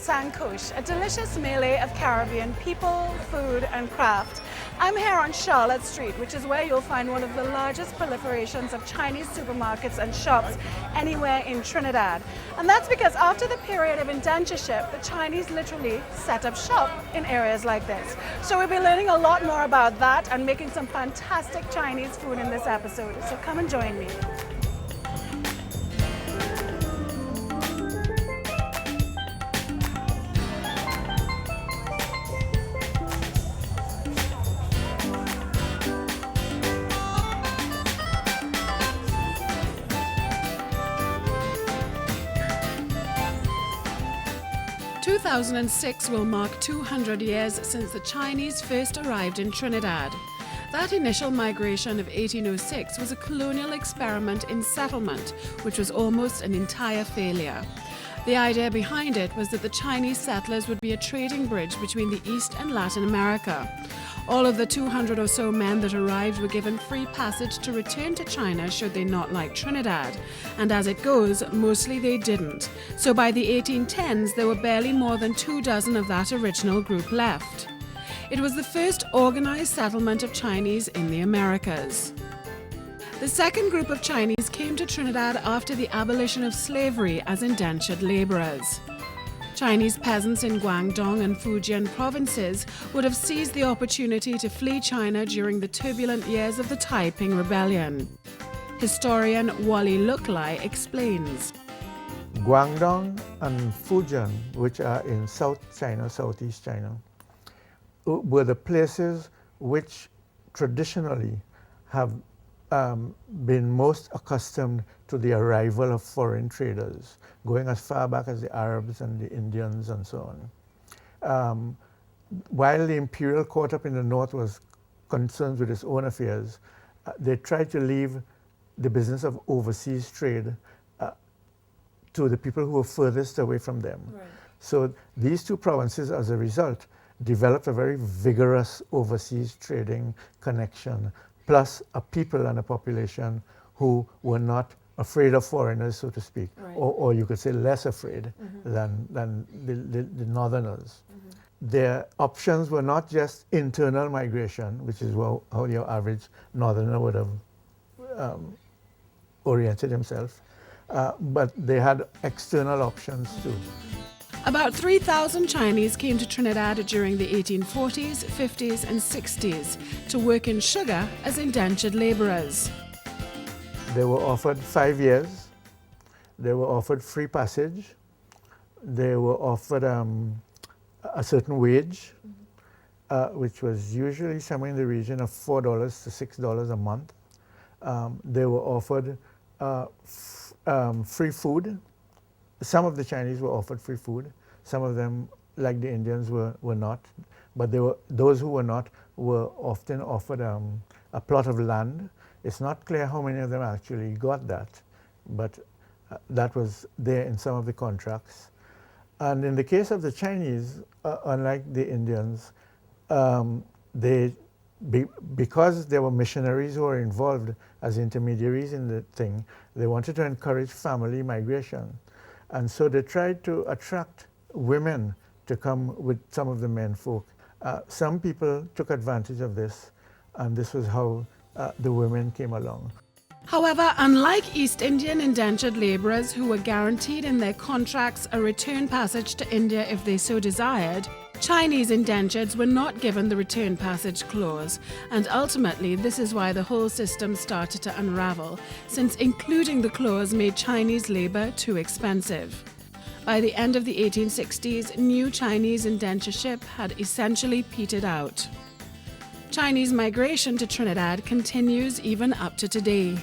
San Kush, a delicious melee of Caribbean people, food and craft. I'm here on Charlotte Street, which is where you'll find one of the largest proliferations of Chinese supermarkets and shops anywhere in Trinidad. And that's because after the period of indentureship, the Chinese literally set up shop in areas like this. So we'll be learning a lot more about that and making some fantastic Chinese food in this episode. So come and join me. 2006 will mark 200 years since the Chinese first arrived in Trinidad. That initial migration of 1806 was a colonial experiment in settlement, which was almost an entire failure. The idea behind it was that the Chinese settlers would be a trading bridge between the East and Latin America. All of the 200 or so men that arrived were given free passage to return to China should they not like Trinidad. And as it goes, mostly they didn't. So by the 1810s, there were barely more than 24 of that original group left. It was the first organized settlement of Chinese in the Americas. The second group of Chinese came to Trinidad after the abolition of slavery as indentured laborers. Chinese peasants in Guangdong and Fujian provinces would have seized the opportunity to flee China during the turbulent years of the Taiping Rebellion. Historian Wally Look Lai explains. Guangdong and Fujian, which are in South China, Southeast China, were the places which traditionally have been most accustomed to the arrival of foreign traders, going as far back as the Arabs and the Indians and so on. While the imperial court up in the north was concerned with its own affairs, they tried to leave the business of overseas trade to the people who were furthest away from them. Right. So these two provinces, as a result, developed a very vigorous overseas trading connection, plus a people and a population who were not afraid of foreigners, so to speak, right. or you could say less afraid than the northerners. Their options were not just internal migration, which is how your average northerner would have oriented himself, but they had external options too. About 3,000 Chinese came to Trinidad during the 1840s, 50s and 60s to work in sugar as indentured laborers. They were offered 5 years, they were offered free passage, they were offered a certain wage, which was usually somewhere in the region of $4 to $6 a month. They were offered free food. Some of the Chinese were offered free food. Some of them, like the Indians, were not. But those who were not were often offered a plot of land. It's not clear how many of them actually got that, but that was there in some of the contracts. And in the case of the Chinese, unlike the Indians, because there were missionaries who were involved as intermediaries in the thing, they wanted to encourage family migration. And so they tried to attract women to come with some of the men folk. Some people took advantage of this, and this was how the women came along. However, unlike East Indian indentured laborers who were guaranteed in their contracts a return passage to India if they so desired, Chinese indentures were not given the return passage clause, and ultimately this is why the whole system started to unravel, since including the clause made Chinese labor too expensive. By the end of the 1860s, new Chinese indentureship had essentially petered out. Chinese migration to Trinidad continues even up to today.